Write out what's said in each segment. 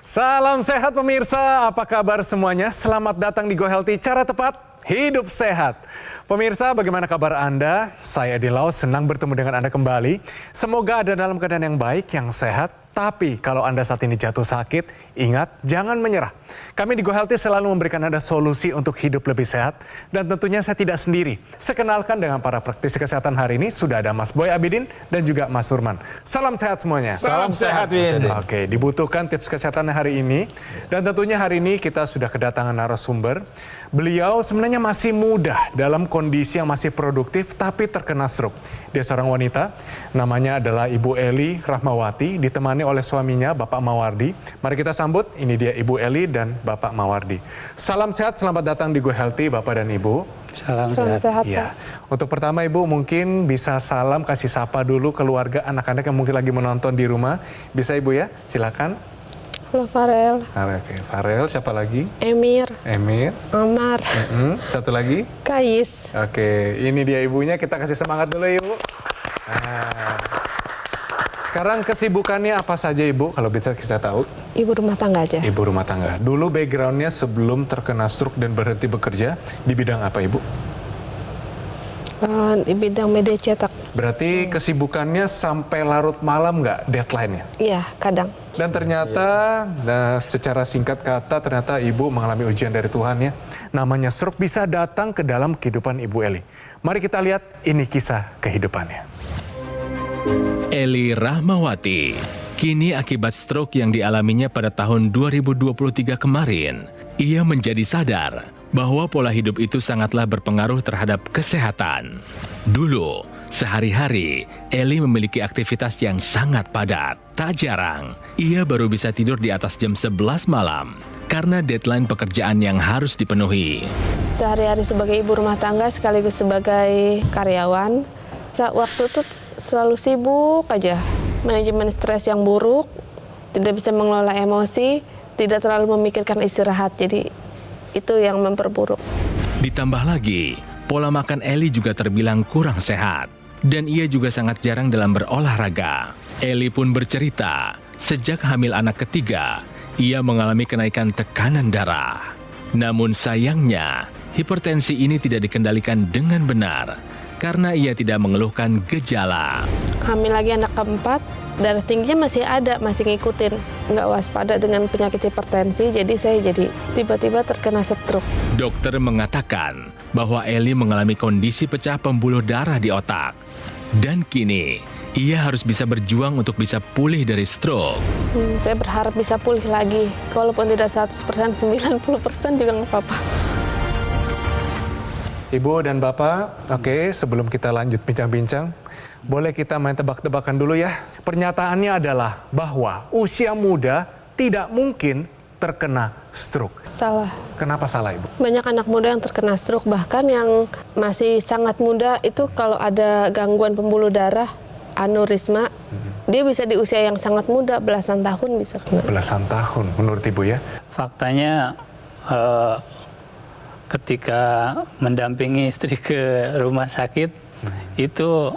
Salam sehat pemirsa, apa kabar semuanya? Selamat datang di Go Healthy, cara tepat hidup sehat. Pemirsa, bagaimana kabar Anda? Saya Dilau, senang bertemu dengan Anda kembali. Semoga Anda dalam keadaan yang baik, yang sehat. Tapi kalau Anda saat ini jatuh sakit, ingat jangan menyerah. Kami di Go Healthy selalu memberikan Anda solusi untuk hidup lebih sehat. Dan tentunya saya tidak sendiri. Saya kenalkan dengan para praktisi kesehatan hari ini, sudah ada Mas Boy Abidin dan juga Mas Surman. Salam sehat semuanya. Salam sehat, Win. Oke, dibutuhkan tips kesehatan hari ini. Dan tentunya hari ini kita sudah kedatangan narasumber. Beliau sebenarnya masih muda dalam kondisi yang masih produktif tapi terkena stroke. Dia seorang wanita, namanya adalah Ibu Eli Rahmawati, ditemani oleh suaminya Bapak Mawardi. Mari kita sambut, ini dia Ibu Eli dan Bapak Mawardi. Salam sehat, selamat datang di Go Healthy Bapak dan Ibu. Salam sehat. Ya. Untuk pertama Ibu mungkin bisa salam, kasih sapa dulu keluarga anak-anak yang mungkin lagi menonton di rumah. Bisa Ibu ya, silakan. Halo Farel. Oke, Farel, siapa lagi? Emir. Amar. Satu lagi? Kais. Oke, ini dia ibunya, kita kasih semangat dulu Ibu. Nah, sekarang kesibukannya apa saja Ibu, kalau bisa kita tahu? Ibu rumah tangga aja. Ibu rumah tangga. Dulu backgroundnya sebelum terkena stroke dan berhenti bekerja, di bidang apa Ibu? Di bidang media cetak. Berarti kesibukannya sampai larut malam nggak deadline-nya? Iya, kadang. Dan ternyata, nah, secara singkat kata, ternyata Ibu mengalami ujian dari Tuhan ya. Namanya stroke bisa datang ke dalam kehidupan Ibu Eli. Mari kita lihat ini kisah kehidupannya. Eli Rahmawati, kini akibat stroke yang dialaminya pada tahun 2023 kemarin, ia menjadi sadar bahwa pola hidup itu sangatlah berpengaruh terhadap kesehatan. Dulu, sehari-hari, Eli memiliki aktivitas yang sangat padat. Tak jarang, ia baru bisa tidur di atas jam 11 malam karena deadline pekerjaan yang harus dipenuhi. Sehari-hari sebagai ibu rumah tangga sekaligus sebagai karyawan, waktu itu selalu sibuk aja. Manajemen stres yang buruk, tidak bisa mengelola emosi, tidak terlalu memikirkan istirahat. Jadi itu yang memperburuk. Ditambah lagi, pola makan Eli juga terbilang kurang sehat. Dan ia juga sangat jarang dalam berolahraga. Eli pun bercerita, sejak hamil anak ketiga, ia mengalami kenaikan tekanan darah. Namun sayangnya, hipertensi ini tidak dikendalikan dengan benar, karena ia tidak mengeluhkan gejala. Hamil lagi anak keempat, darah tingginya masih ada, masih ngikutin. Nggak waspada dengan penyakit hipertensi, jadi saya tiba-tiba terkena stroke. Dokter mengatakan bahwa Eli mengalami kondisi pecah pembuluh darah di otak. Dan kini, ia harus bisa berjuang untuk bisa pulih dari stroke. Saya berharap bisa pulih lagi. Walaupun tidak 100%, 90% juga nggak apa-apa. Ibu dan Bapak, oke, sebelum kita lanjut bincang-bincang, boleh kita main tebak-tebakan dulu ya. Pernyataannya adalah bahwa usia muda tidak mungkin terkena stroke. Salah. Kenapa salah Ibu? Banyak anak muda yang terkena stroke, bahkan yang masih sangat muda itu kalau ada gangguan pembuluh darah, aneurisma, dia bisa di usia yang sangat muda, belasan tahun bisa kena. Belasan tahun menurut Ibu ya? Faktanya ketika mendampingi istri ke rumah sakit, itu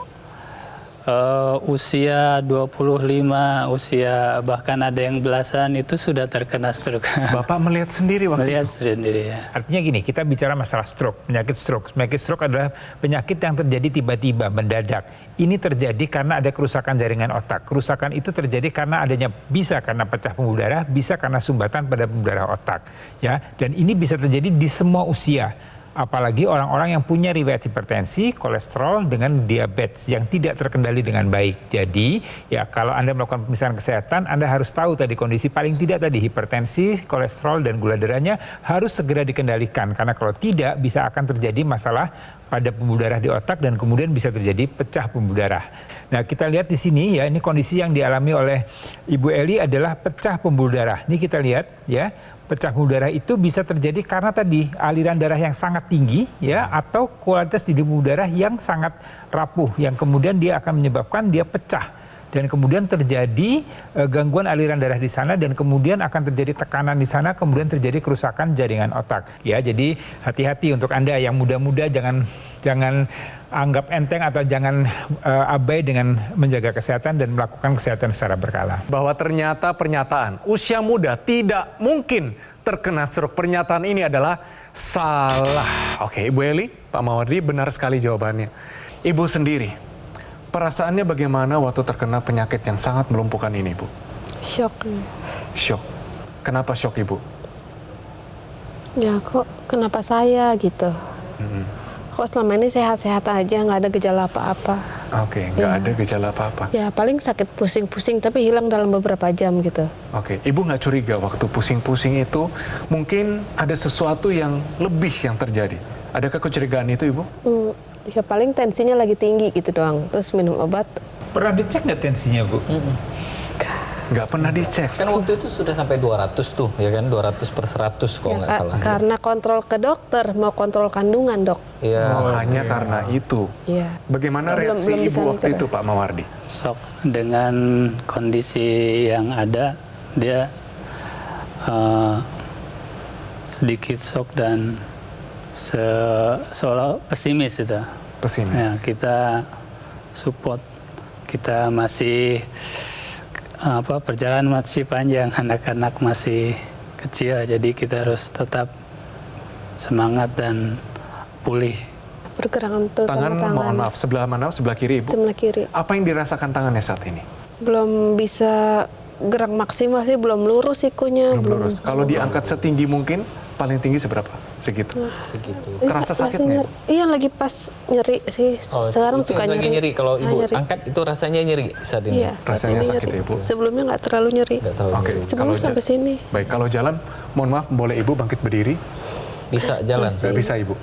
usia 25, usia bahkan ada yang belasan itu sudah terkena stroke. Bapak melihat sendiri waktu Melihat itu? sendiri ya. Artinya gini, kita bicara masalah stroke, penyakit stroke. Penyakit stroke adalah penyakit yang terjadi tiba-tiba, mendadak. Ini terjadi karena ada kerusakan jaringan otak. Kerusakan itu terjadi karena adanya, bisa karena pecah pembuluh darah, bisa karena sumbatan pada pembuluh darah otak. Ya, dan ini bisa terjadi di semua usia. Apalagi orang-orang yang punya riwayat hipertensi, kolesterol, dengan diabetes yang tidak terkendali dengan baik. Jadi, ya kalau Anda melakukan pemeriksaan kesehatan, Anda harus tahu tadi kondisi paling tidak tadi hipertensi, kolesterol, dan gula darahnya harus segera dikendalikan. Karena kalau tidak, bisa akan terjadi masalah pada pembuluh darah di otak dan kemudian bisa terjadi pecah pembuluh darah. Nah, kita lihat di sini ya, ini kondisi yang dialami oleh Ibu Eli adalah pecah pembuluh darah. Ini kita lihat ya. Pecah pembuluh darah itu bisa terjadi karena tadi aliran darah yang sangat tinggi ya, atau kualitas di pembuluh darah yang sangat rapuh yang kemudian dia akan menyebabkan dia pecah dan kemudian terjadi gangguan aliran darah di sana dan kemudian akan terjadi tekanan di sana, kemudian terjadi kerusakan jaringan otak ya. Jadi hati-hati untuk Anda yang muda-muda, jangan anggap enteng atau jangan abai dengan menjaga kesehatan dan melakukan kesehatan secara berkala. Bahwa ternyata pernyataan usia muda tidak mungkin terkena stroke. Pernyataan ini adalah salah. Oke, Ibu Eli, Pak Mawardi, benar sekali jawabannya. Ibu sendiri, perasaannya bagaimana waktu terkena penyakit yang sangat melumpuhkan ini, Bu? Shock. Shock. Kenapa shock, Ibu? Ya kok kenapa saya gitu? Kok selama ini sehat-sehat aja, nggak ada gejala apa-apa. Oke, nggak ada gejala apa-apa. Ya paling sakit pusing-pusing tapi hilang dalam beberapa jam gitu. Oke, Ibu nggak curiga waktu pusing-pusing itu mungkin ada sesuatu yang lebih yang terjadi? Adakah kecurigaan itu, Ibu? Ya paling tensinya lagi tinggi gitu doang. Terus minum obat. Pernah dicek nggak tensinya, Bu? Nggak pernah dicek. Kan waktu itu sudah sampai 200 tuh, ya kan? 200/100 kalau nggak salah. Karena kontrol ke dokter, mau kontrol kandungan dok. Iya. Hanya karena itu. Iya. Bagaimana reaksi Belum Ibu bisa waktu mikir. itu, Pak Mawardi? Shock dengan kondisi yang ada, dia sedikit shock dan seolah pesimis itu. Pesimis. Ya, kita support, kita masih perjalanan masih panjang, anak-anak masih kecil, jadi kita harus tetap semangat dan pulih. Pergerakan terutama Tangan, tangan. mohon maaf, sebelah mana? Sebelah kiri, Ibu? Sebelah kiri. Apa yang dirasakan tangannya saat ini? Belum bisa gerak maksimal sih, belum lurus sikunya. Belum lurus. Kalau diangkat setinggi mungkin, paling tinggi seberapa? Segitu. Segitu. Kerasa Masih sakit nggak, nyeri. Iya lagi pas nyeri sih. Oh, Sekarang itu suka lagi nyeri. Kalau Ah, Ibu nyeri. angkat itu rasanya nyeri saat ini. Iya, saat Rasanya ini sakit nyeri. ya, Bu? Sebelumnya nggak terlalu nyeri. Nggak terlalu Oke. nyeri. Sebelum ja- sampai sini. Baik, kalau jalan, mohon maaf, boleh Ibu bangkit berdiri? Bisa jalan. Nggak bisa, Ibu?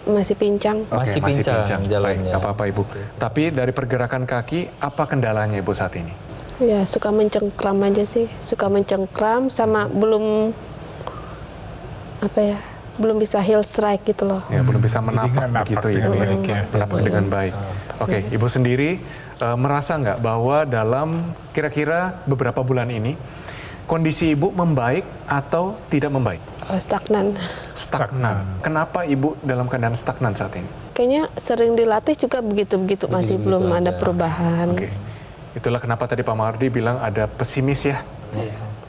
Masih pincang. Oke, Masih pincang Baik, jalannya. nggak apa-apa, Ibu. Tapi dari pergerakan kaki, apa kendalanya Ibu saat ini? Ya suka mencengkram aja sih. Suka mencengkram sama belum belum bisa heel strike gitu loh. Ya, belum bisa Jadi menapak nggak napak begitu, dengan Ibu ya? baik ya. Menapak dengan baik. Oke, Ibu sendiri merasa nggak bahwa dalam kira-kira beberapa bulan ini, kondisi Ibu membaik atau tidak membaik? Stagnan. Stagnan. Kenapa Ibu dalam keadaan stagnan saat ini? Kayaknya sering dilatih juga begitu-begitu. Masih belum ada perubahan. Oke. Itulah kenapa tadi Pak Mawardi bilang ada pesimis ya.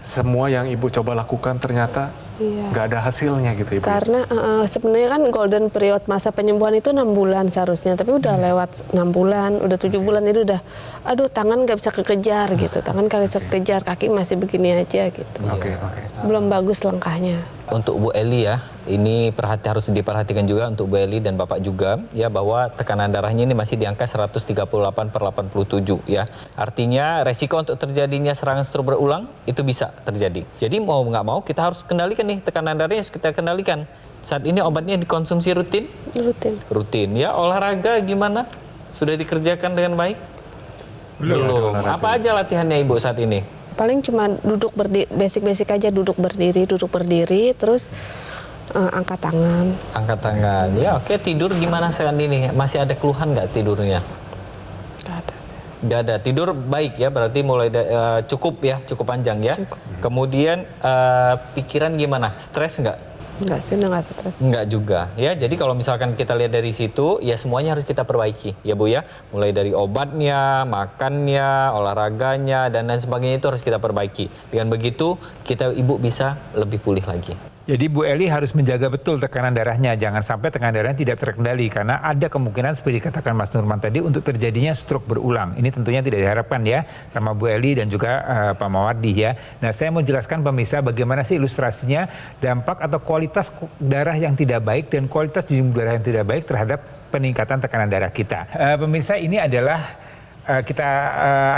Semua yang Ibu coba lakukan ternyata Iya. nggak ada hasilnya gitu, Ibu. Karena sebenarnya kan golden period masa penyembuhan itu 6 bulan seharusnya, tapi udah lewat 6 bulan, udah 7 bulan itu udah, aduh tangan nggak bisa kekejar gitu, tangan nggak bisa kekejar, kaki masih begini aja gitu. Oke. Belum bagus langkahnya. Untuk Bu Eli ya, ini harus diperhatikan juga untuk Bu Eli dan Bapak juga ya, bahwa tekanan darahnya ini masih di angka 138/87 ya. Artinya resiko untuk terjadinya serangan stroke berulang itu bisa terjadi. Jadi mau nggak mau kita harus kendalikan nih tekanan darahnya, harus kita kendalikan. Saat ini obatnya dikonsumsi rutin? Rutin. Rutin ya. Olahraga gimana? Sudah dikerjakan dengan baik? Belum. Apa aja latihannya Ibu saat ini? Paling cuma duduk berdiri, basic aja, duduk berdiri, terus angkat tangan. Angkat tangan. Ya oke, tidur gimana sekarang ini? Masih ada keluhan nggak tidurnya? Nggak ada. Nggak ada. Tidur baik ya, berarti mulai cukup ya, cukup panjang ya. Kemudian pikiran gimana? Stres nggak? Nggak sih, udah nggak stres. Enggak juga ya. Jadi kalau misalkan kita lihat dari situ, ya semuanya harus kita perbaiki ya Bu ya. Mulai dari obatnya, makannya, olahraganya dan lain sebagainya itu harus kita perbaiki. Dengan begitu Ibu bisa lebih pulih lagi. Jadi Bu Eli harus menjaga betul tekanan darahnya. Jangan sampai tekanan darahnya tidak terkendali. Karena ada kemungkinan seperti dikatakan Mas Nurman tadi untuk terjadinya stroke berulang. Ini tentunya tidak diharapkan ya sama Bu Eli dan juga Pak Mawardi ya. Nah saya mau jelaskan pemirsa bagaimana sih ilustrasinya dampak atau kualitas darah yang tidak baik dan kualitas jumlah darah yang tidak baik terhadap peningkatan tekanan darah kita. Pemirsa ini adalah kita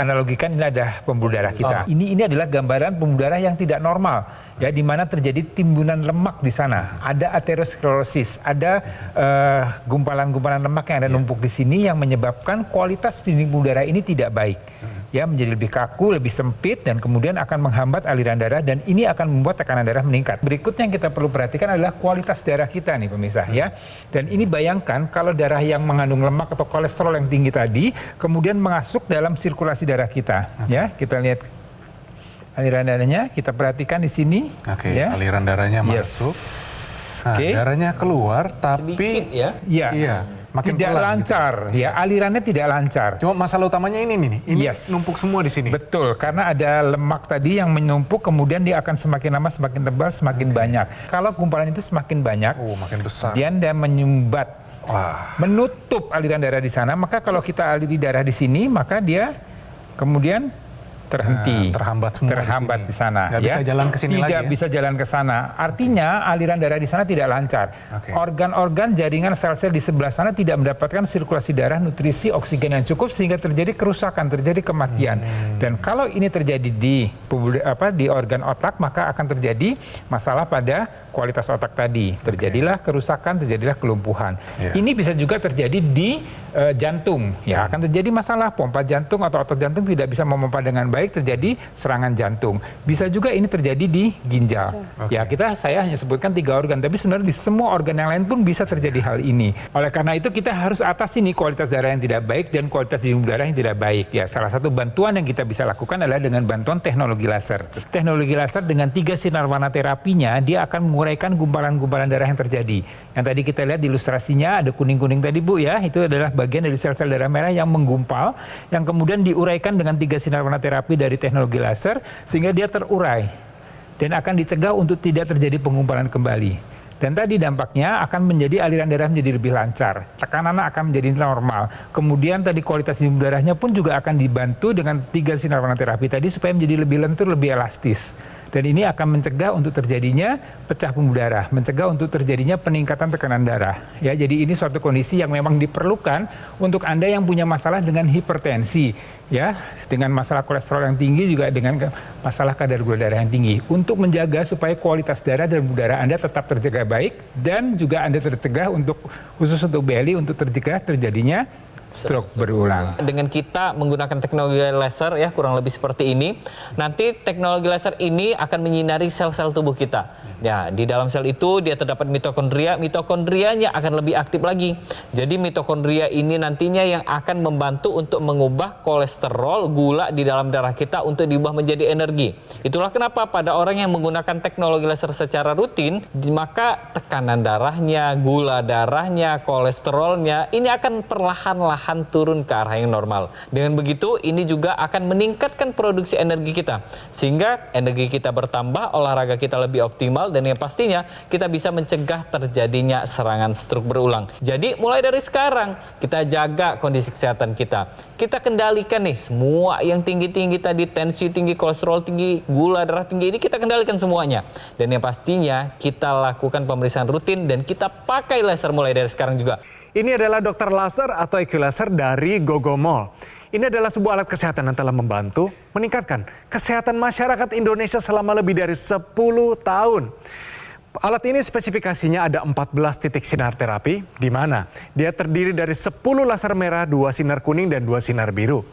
analogikan ini ada pembuluh darah kita. Ini adalah gambaran pembuluh darah yang tidak normal. Ya, di mana terjadi timbunan lemak di sana, ada aterosklerosis, ada gumpalan-gumpalan lemak yang ada numpuk di sini yang menyebabkan kualitas dinding pembuluh darah ini tidak baik. Ya, menjadi lebih kaku, lebih sempit dan kemudian akan menghambat aliran darah dan ini akan membuat tekanan darah meningkat. Berikutnya yang kita perlu perhatikan adalah kualitas darah kita nih pemirsa ya. Dan ini bayangkan kalau darah yang mengandung lemak atau kolesterol yang tinggi tadi kemudian masuk dalam sirkulasi darah kita. Ya, kita lihat aliran darahnya, kita perhatikan di sini. Oke, ya. aliran darahnya Yes. masuk. Nah, Oke. darahnya keluar tapi Sedikit ya. Iya. iya. Makin tidak pelan lancar, ya alirannya tidak lancar. Cuma masalah utamanya ini nih, ini Yes. numpuk semua di sini. Betul, karena ada lemak tadi yang menumpuk, kemudian dia akan semakin lama semakin tebal, semakin banyak. Kalau gumpalan itu semakin banyak, Makin besar. dia menyumbat, Wah. menutup aliran darah di sana. Maka kalau kita aliri darah di sini, maka dia kemudian terhenti, terhambat semua terhambat di sana. Nggak bisa jalan ke sini lagi Tidak ya? bisa jalan ke sana. Artinya aliran darah di sana tidak lancar. Oke. Organ-organ, jaringan, sel-sel di sebelah sana tidak mendapatkan sirkulasi darah, nutrisi, oksigen yang cukup sehingga terjadi kerusakan, terjadi kematian. Dan kalau ini terjadi di organ otak, maka akan terjadi masalah pada kualitas otak tadi. Terjadilah kerusakan, terjadilah kelumpuhan. Yeah. Ini bisa juga terjadi di jantung. Ya, akan terjadi masalah pompa jantung atau otot jantung tidak bisa memompa dengan baik, terjadi serangan jantung. Bisa juga ini terjadi di ginjal. Ya, saya hanya sebutkan 3 organ, tapi sebenarnya di semua organ yang lain pun bisa terjadi hal ini. Oleh karena itu kita harus atasi nih kualitas darah yang tidak baik dan kualitas darah yang tidak baik. Ya, salah satu bantuan yang kita bisa lakukan adalah dengan bantuan teknologi laser. Teknologi laser dengan 3 sinar warna terapinya, dia akan menguraikan gumpalan-gumpalan darah yang terjadi. Yang tadi kita lihat di ilustrasinya ada kuning-kuning tadi Bu ya, itu adalah bagian dari sel-sel darah merah yang menggumpal, yang kemudian diuraikan dengan 3 sinar warna terapi dari teknologi laser sehingga dia terurai dan akan dicegah untuk tidak terjadi penggumpalan kembali. Dan tadi dampaknya akan menjadi aliran darah menjadi lebih lancar, tekanan akan menjadi normal. Kemudian tadi kualitas darahnya pun juga akan dibantu dengan 3 sinar warna terapi tadi supaya menjadi lebih lentur, lebih elastis. Dan ini akan mencegah untuk terjadinya pecah pembuluh darah, mencegah untuk terjadinya peningkatan tekanan darah. Ya, jadi ini suatu kondisi yang memang diperlukan untuk Anda yang punya masalah dengan hipertensi, ya, dengan masalah kolesterol yang tinggi juga dengan masalah kadar gula darah yang tinggi, untuk menjaga supaya kualitas darah dan pembuluh darah Anda tetap terjaga baik dan juga Anda tercegah untuk khusus untuk BLI untuk tercegah terjadinya stroke berulang. Dengan kita menggunakan teknologi laser ya kurang lebih seperti ini, nanti teknologi laser ini akan menyinari sel-sel tubuh kita. Ya, di dalam sel itu dia terdapat mitokondria, mitokondrianya akan lebih aktif lagi. Jadi mitokondria ini nantinya yang akan membantu untuk mengubah kolesterol, gula di dalam darah kita untuk diubah menjadi energi. Itulah kenapa pada orang yang menggunakan teknologi laser secara rutin, maka tekanan darahnya, gula darahnya, kolesterolnya ini akan perlahan-lahan turun ke arah yang normal. Dengan begitu ini juga akan meningkatkan produksi energi kita sehingga energi kita bertambah, olahraga kita lebih optimal dan yang pastinya kita bisa mencegah terjadinya serangan stroke berulang. Jadi mulai dari sekarang kita jaga kondisi kesehatan kita. Kita kendalikan nih semua yang tinggi-tinggi tadi, tensi tinggi, kolesterol tinggi, gula darah tinggi ini kita kendalikan semuanya. Dan yang pastinya kita lakukan pemeriksaan rutin dan kita pakai laser mulai dari sekarang juga. Ini adalah dokter laser atau IQ laser dari Gogomol. Ini adalah sebuah alat kesehatan yang telah membantu meningkatkan kesehatan masyarakat Indonesia selama lebih dari 10 tahun. Alat ini spesifikasinya ada 14 titik sinar terapi, di mana dia terdiri dari 10 laser merah, 2 sinar kuning, dan 2 sinar biru.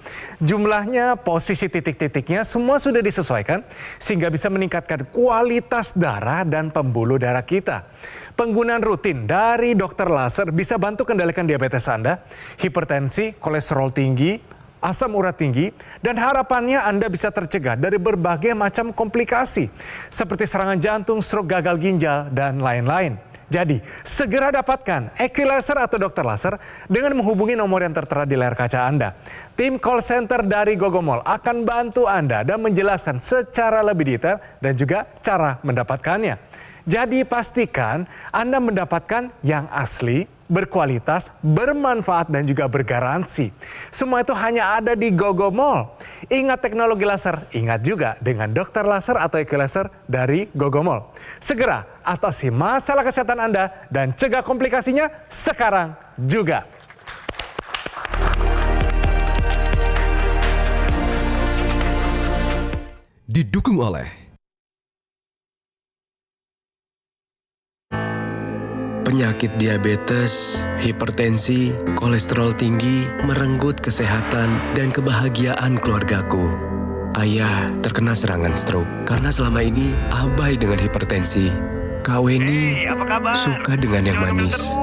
Jumlahnya, posisi titik-titiknya semua sudah disesuaikan sehingga bisa meningkatkan kualitas darah dan pembuluh darah kita. Penggunaan rutin dari dokter laser bisa bantu kendalikan diabetes Anda, hipertensi, kolesterol tinggi, asam urat tinggi, dan harapannya Anda bisa tercegah dari berbagai macam komplikasi seperti serangan jantung, stroke, gagal ginjal, dan lain-lain. Jadi, segera dapatkan IQ laser atau dokter laser dengan menghubungi nomor yang tertera di layar kaca Anda. Tim call center dari Gogomol akan bantu Anda dan menjelaskan secara lebih detail dan juga cara mendapatkannya. Jadi pastikan Anda mendapatkan yang asli, berkualitas, bermanfaat, dan juga bergaransi. Semua itu hanya ada di Gogomol. Ingat teknologi laser, ingat juga dengan dokter laser atau IQ laser dari Gogomol. Segera atasi masalah kesehatan Anda dan cegah komplikasinya sekarang juga. Didukung oleh penyakit diabetes, hipertensi, kolesterol tinggi, merenggut kesehatan dan kebahagiaan keluargaku. Ayah terkena serangan stroke karena selama ini abai dengan hipertensi. Kak Weni suka dengan yang manis.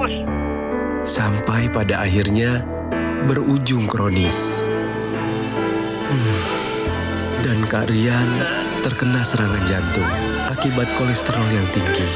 Sampai pada akhirnya berujung kronis. Dan Kak Rian terkena serangan jantung akibat kolesterol yang tinggi.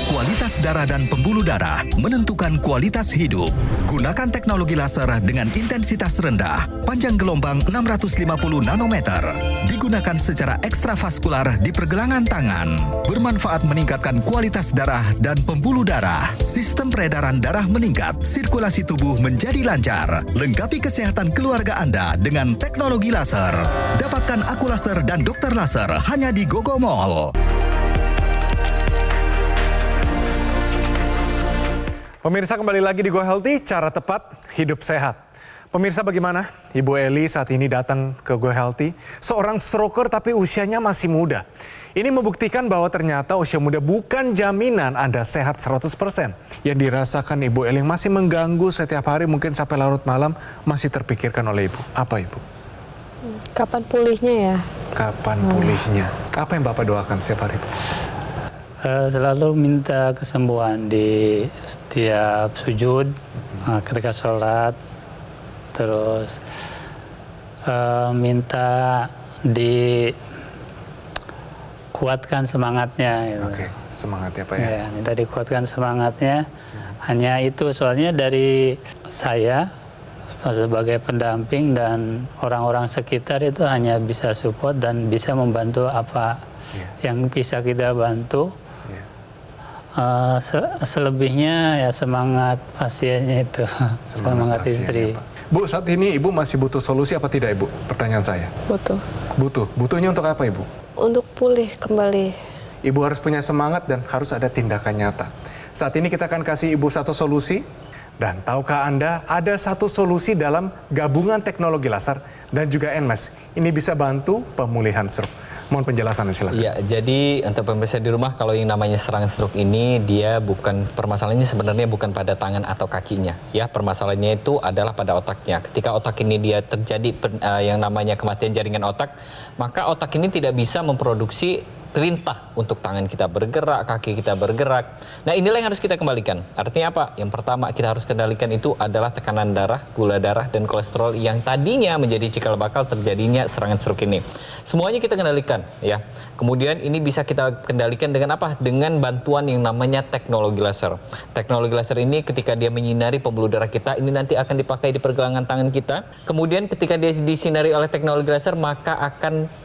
Kualitas darah dan pembuluh darah menentukan kualitas hidup. Gunakan teknologi laser dengan intensitas rendah, panjang gelombang 650 nanometer. Digunakan secara ekstravaskular di pergelangan tangan. Bermanfaat meningkatkan kualitas darah dan pembuluh darah. Sistem peredaran darah meningkat, sirkulasi tubuh menjadi lancar. Lengkapi kesehatan keluarga Anda dengan teknologi laser. Dapatkan aku laser dan dokter laser hanya di Gogo Mall. Pemirsa, kembali lagi di Go Healthy, cara tepat hidup sehat. Pemirsa, bagaimana Ibu Eli saat ini datang ke Go Healthy, seorang stroker tapi usianya masih muda. Ini membuktikan bahwa ternyata usia muda bukan jaminan Anda sehat 100%. Yang dirasakan Ibu Eli masih mengganggu setiap hari, mungkin sampai larut malam, masih terpikirkan oleh Ibu. Apa Ibu? Kapan pulihnya ya? Kapan pulihnya? Apa yang Bapak doakan setiap hari, Bu? Selalu minta kesembuhan di setiap sujud, ketika sholat, terus minta dikuatkan semangatnya. Gitu. Oke, semangatnya Pak ya? Ya, minta dikuatkan semangatnya. Hanya itu, soalnya dari saya sebagai pendamping dan orang-orang sekitar itu hanya bisa support dan bisa membantu apa yang bisa kita bantu. Selebihnya ya semangat pasiennya itu, semangat istri. Bu, saat ini Ibu masih butuh solusi apa tidak Ibu? Pertanyaan saya. Butuh. Butuhnya untuk apa Ibu? Untuk pulih kembali. Ibu harus punya semangat dan harus ada tindakan nyata. Saat ini kita akan kasih Ibu satu solusi. Dan tahukah Anda ada satu solusi dalam gabungan teknologi laser dan juga NMES. Ini bisa bantu pemulihan stroke. Mohon penjelasannya silakan. Ya, jadi untuk pemirsa di rumah, kalau yang namanya serangan stroke ini dia bukan, permasalahannya sebenarnya bukan pada tangan atau kakinya. Ya, permasalahannya itu adalah pada otaknya. Ketika otak ini dia terjadi yang namanya kematian jaringan otak, maka otak ini tidak bisa memproduksi perintah untuk tangan kita bergerak, kaki kita bergerak. Nah, inilah yang harus kita kembalikan. Artinya apa? Yang pertama kita harus kendalikan itu adalah tekanan darah, gula darah, dan kolesterol yang tadinya menjadi cikal bakal terjadinya serangan stroke ini. Semuanya kita kendalikan, ya. Kemudian ini bisa kita kendalikan dengan apa? Dengan bantuan yang namanya teknologi laser. Teknologi laser ini ketika dia menyinari pembuluh darah kita, ini nanti akan dipakai di pergelangan tangan kita. Kemudian ketika dia disinari oleh teknologi laser, maka akan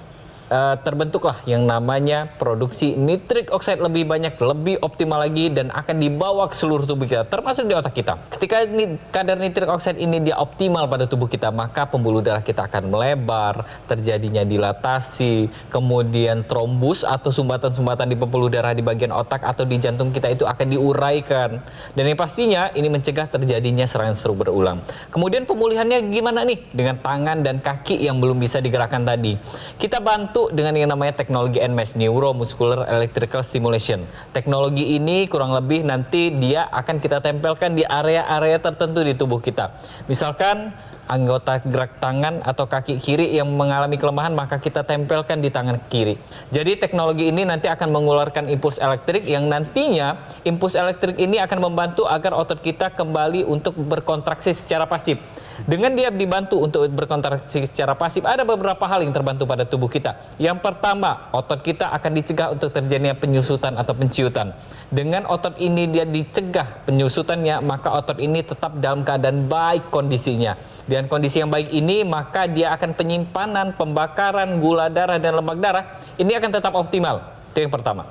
terbentuklah yang namanya produksi nitrik oxide lebih banyak, lebih optimal lagi, dan akan dibawa ke seluruh tubuh kita, termasuk di otak kita. Ketika kadar nitrik oxide ini dia optimal pada tubuh kita, maka pembuluh darah kita akan melebar, terjadinya dilatasi, kemudian trombus atau sumbatan-sumbatan di pembuluh darah di bagian otak atau di jantung kita itu akan diuraikan. Dan yang pastinya ini mencegah terjadinya serangan stroke berulang. Kemudian pemulihannya gimana nih? Dengan tangan dan kaki yang belum bisa digerakkan tadi. Kita bantu dengan yang namanya teknologi NMES, Neuromuscular Electrical Stimulation. Teknologi ini kurang lebih nanti dia akan kita tempelkan di area-area tertentu di tubuh kita. Misalkan anggota gerak tangan atau kaki kiri yang mengalami kelemahan, maka kita tempelkan di tangan kiri. Jadi teknologi ini nanti akan mengeluarkan impuls elektrik yang nantinya impuls elektrik ini akan membantu agar otot kita kembali untuk berkontraksi secara pasif. Dengan dia dibantu untuk berkontraksi secara pasif, ada beberapa hal yang terbantu pada tubuh kita. Yang pertama, otot kita akan dicegah untuk terjadinya penyusutan atau penciutan. Dengan otot ini dia dicegah penyusutannya, maka otot ini tetap dalam keadaan baik kondisinya. Dengan kondisi yang baik ini, maka dia akan penyimpanan, pembakaran gula darah dan lemak darah, ini akan tetap optimal. Itu yang pertama.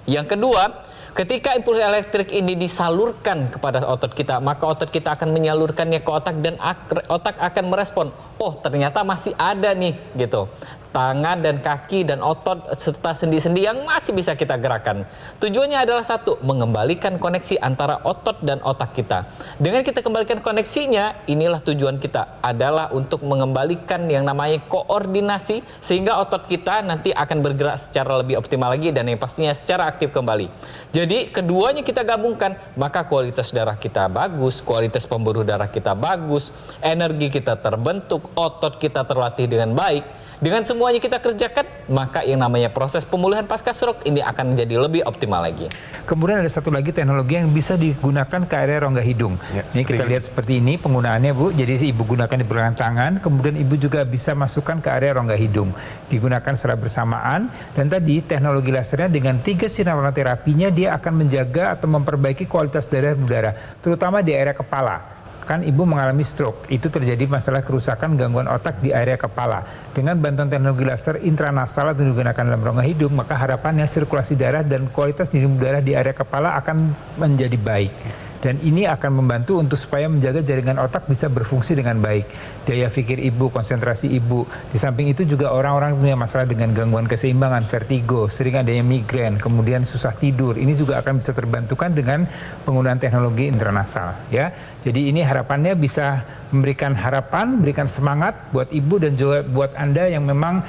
Yang kedua, ketika impuls elektrik ini disalurkan kepada otot kita, maka otot kita akan menyalurkannya ke otak dan otak akan merespon. Oh, ternyata masih ada nih, gitu. Tangan dan kaki dan otot serta sendi-sendi yang masih bisa kita gerakan. Tujuannya adalah satu, mengembalikan koneksi antara otot dan otak kita. Dengan kita kembalikan koneksinya, inilah tujuan kita, adalah untuk mengembalikan yang namanya koordinasi, sehingga otot kita nanti akan bergerak secara lebih optimal lagi dan yang pastinya secara aktif kembali. Jadi keduanya kita gabungkan, maka kualitas darah kita bagus, kualitas pembuluh darah kita bagus, energi kita terbentuk, otot kita terlatih dengan baik. Dengan semuanya kita kerjakan, maka yang namanya proses pemulihan pasca stroke ini akan menjadi lebih optimal lagi. Kemudian ada satu lagi teknologi yang bisa digunakan ke area rongga hidung. Ya, Ini kita lihat seperti ini penggunaannya, Bu. Jadi si ibu gunakan di pergelangan tangan, kemudian ibu juga bisa masukkan ke area rongga hidung. Digunakan secara bersamaan, dan tadi teknologi lasernya dengan 3 sinar warna terapinya dia akan menjaga atau memperbaiki kualitas darah, terutama di area kepala. Kan ibu mengalami stroke, itu terjadi masalah kerusakan gangguan otak di area kepala. Dengan bantuan teknologi laser intranasal atau digunakan dalam rongga hidung, maka harapannya sirkulasi darah dan kualitas nirum darah di area kepala akan menjadi baik. Dan ini akan membantu untuk supaya menjaga jaringan otak bisa berfungsi dengan baik. Daya pikir ibu, konsentrasi ibu. Di samping itu juga orang-orang punya masalah dengan gangguan keseimbangan, vertigo, sering adanya migrain, kemudian susah tidur. Ini juga akan bisa terbantukan dengan penggunaan teknologi intranasal. Ya, jadi ini harapannya bisa memberikan harapan, memberikan semangat buat ibu dan juga buat Anda yang memang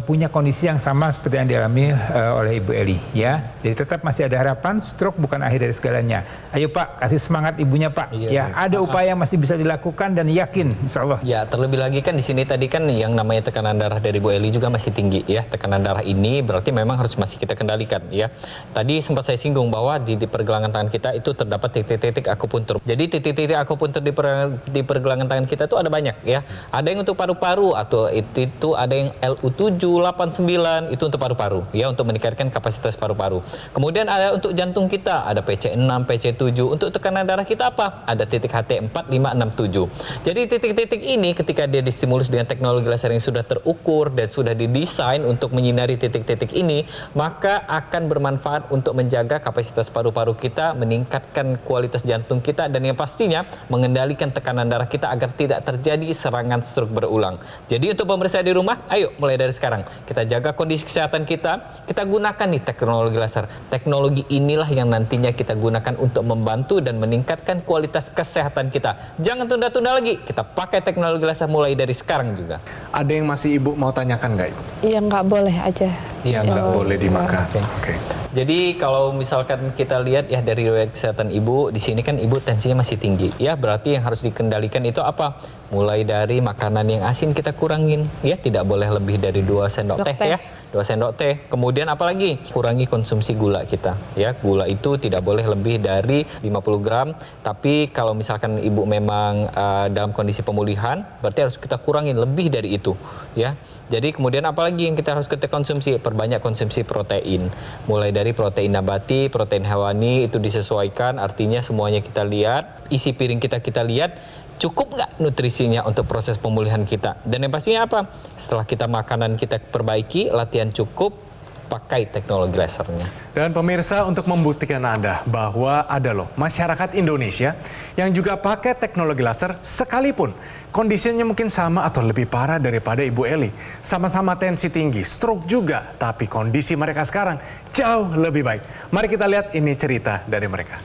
punya kondisi yang sama seperti yang dialami oleh Ibu Eli. Ya, jadi tetap masih ada harapan. Stroke bukan akhir dari segalanya. Ayo Pak, kasih semangat ibunya Pak. Iya, ada upaya yang masih bisa dilakukan dan yakin, Insya Allah. Ya, terlebih lagi kan di sini tadi kan yang namanya tekanan darah dari Bu Eli juga masih tinggi ya. Tekanan darah ini berarti memang harus masih kita kendalikan ya. Tadi sempat saya singgung bahwa di pergelangan tangan kita itu terdapat titik-titik akupuntur. Jadi titik-titik akupuntur di pergelangan tangan kita itu ada banyak ya. Ada yang untuk paru-paru atau itu ada yang LU7, 8, 9 itu untuk paru-paru ya, untuk meningkatkan kapasitas paru-paru. Kemudian ada untuk jantung kita, ada PC6, PC7. Untuk tekanan darah kita apa? Ada titik HT4, 5, 6, 7. Jadi titik-titik ini ketika dia distimulus dengan teknologi laser yang sudah terukur dan sudah didesain untuk menyinari titik-titik ini, maka akan bermanfaat untuk menjaga kapasitas paru-paru kita, meningkatkan kualitas jantung kita, dan yang pastinya mengendalikan tekanan darah kita agar tidak terjadi serangan stroke berulang. Jadi untuk pemirsa di rumah, ayo mulai dari sekarang kita jaga kondisi kesehatan kita gunakan nih teknologi laser. Teknologi inilah yang nantinya kita gunakan untuk membantu dan meningkatkan kualitas kesehatan kita. Jangan tunda-tunda lagi, kita pakai teknologi laser mulai dari sekarang juga. Ada yang masih ibu mau tanyakan nggak ibu? Iya, nggak boleh aja. Iya, nggak boleh dimakan. Oke. Jadi kalau misalkan kita lihat ya dari riwayat kesehatan ibu, di sini kan ibu tensinya masih tinggi. Ya, berarti yang harus dikendalikan itu apa? Mulai dari makanan yang asin kita kurangin. Ya, tidak boleh lebih dari 2 sendok teh ya. 2 sendok teh. Kemudian apalagi? Kurangi konsumsi gula kita. Ya, gula itu tidak boleh lebih dari 50 gram. Tapi kalau misalkan ibu memang dalam kondisi pemulihan, berarti harus kita kurangin lebih dari itu. Ya. Jadi kemudian apalagi yang kita harus kita konsumsi? Perbanyak konsumsi protein. Mulai dari protein nabati, protein hewani itu disesuaikan. Artinya semuanya kita lihat, isi piring kita lihat, cukup nggak nutrisinya untuk proses pemulihan kita. Dan yang pastinya apa? Setelah kita makanan kita perbaiki, latihan cukup, pakai teknologi lasernya. Dan pemirsa, untuk membuktikan Anda bahwa ada loh masyarakat Indonesia yang juga pakai teknologi laser sekalipun kondisinya mungkin sama atau lebih parah daripada Ibu Eli. Sama-sama tensi tinggi, stroke juga, tapi kondisi mereka sekarang jauh lebih baik. Mari kita lihat ini cerita dari mereka.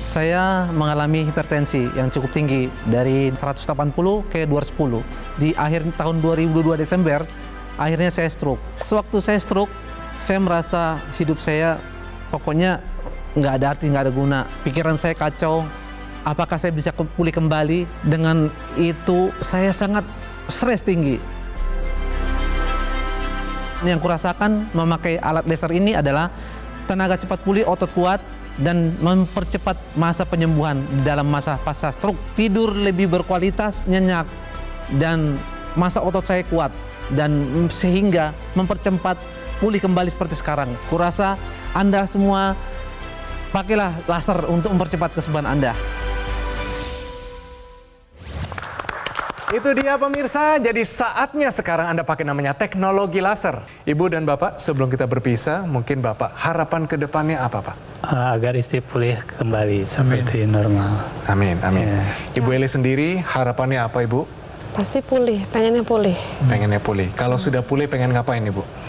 Saya mengalami hipertensi yang cukup tinggi dari 180 ke 210. Di akhir tahun 2022 Desember, akhirnya saya stroke. Sewaktu saya stroke, saya merasa hidup saya pokoknya nggak ada arti, nggak ada guna. Pikiran saya kacau. Apakah saya bisa pulih kembali? Dengan itu saya sangat stres tinggi. Yang kurasakan memakai alat laser ini adalah tenaga cepat pulih, otot kuat, dan mempercepat masa penyembuhan dalam masa pasca stroke. Tidur lebih berkualitas, nyenyak, dan masa otot saya kuat. Dan sehingga mempercepat pulih kembali seperti sekarang. Kurasa Anda semua pakailah laser untuk mempercepat kesembuhan Anda. Itu dia pemirsa, jadi saatnya sekarang Anda pakai namanya teknologi laser. Ibu dan Bapak, sebelum kita berpisah, mungkin Bapak harapan ke depannya apa Pak? Agar istri pulih kembali seperti normal. Amin, amin. Ya. Ibu Eli sendiri harapannya apa Ibu? Pasti pulih, pengennya pulih. Pengennya pulih. Kalau sudah pulih pengen ngapain Ibu?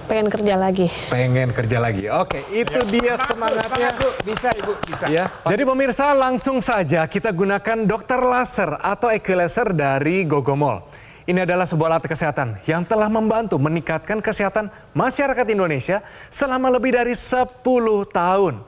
Pengen kerja lagi. Pengen kerja lagi. Oke, itu dia semangatnya. Semangat, Bu. Bisa Ibu, bisa. Ya. Jadi pemirsa, langsung saja kita gunakan dokter laser atau equilaser dari Gogomol. Ini adalah sebuah alat kesehatan yang telah membantu meningkatkan kesehatan masyarakat Indonesia selama lebih dari 10 tahun.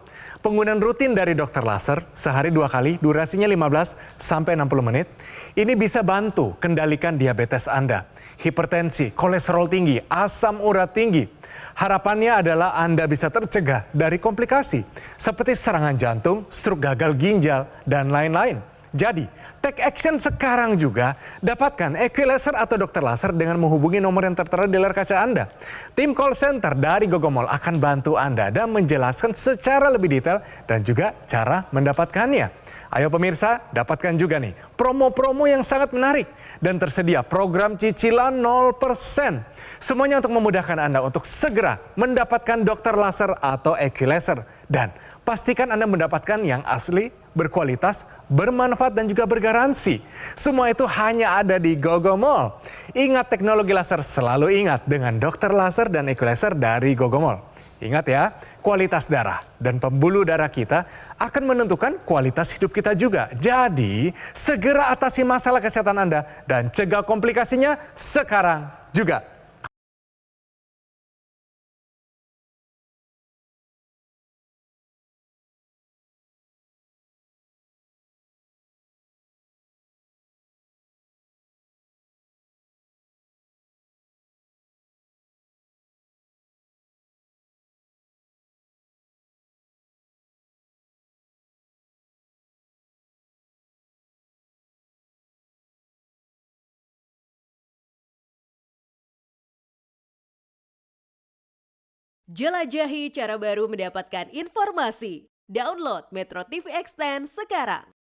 penggunaan rutin dari dokter laser sehari 2 kali, durasinya 15 sampai 60 menit. Ini bisa bantu kendalikan diabetes Anda, hipertensi, kolesterol tinggi, asam urat tinggi. Harapannya adalah Anda bisa tercegah dari komplikasi seperti serangan jantung, stroke gagal ginjal, dan lain-lain. Jadi, take action sekarang juga. Dapatkan Equilaser atau dokter laser dengan menghubungi nomor yang tertera di layar kaca Anda. Tim call center dari Gogomall akan bantu Anda dan menjelaskan secara lebih detail dan juga cara mendapatkannya. Ayo pemirsa, dapatkan juga nih promo-promo yang sangat menarik dan tersedia program cicilan 0%. Semuanya untuk memudahkan Anda untuk segera mendapatkan dokter laser atau Equilaser. Dan pastikan Anda mendapatkan yang asli, berkualitas, bermanfaat, dan juga bergaransi. Semua itu hanya ada di Gogomall. Ingat teknologi laser, selalu ingat dengan dokter laser dan Equilaser dari Gogomall. Ingat ya, kualitas darah dan pembuluh darah kita akan menentukan kualitas hidup kita juga. Jadi, segera atasi masalah kesehatan Anda dan cegah komplikasinya sekarang juga. Jelajahi cara baru mendapatkan informasi. Download Metro TV Extend sekarang.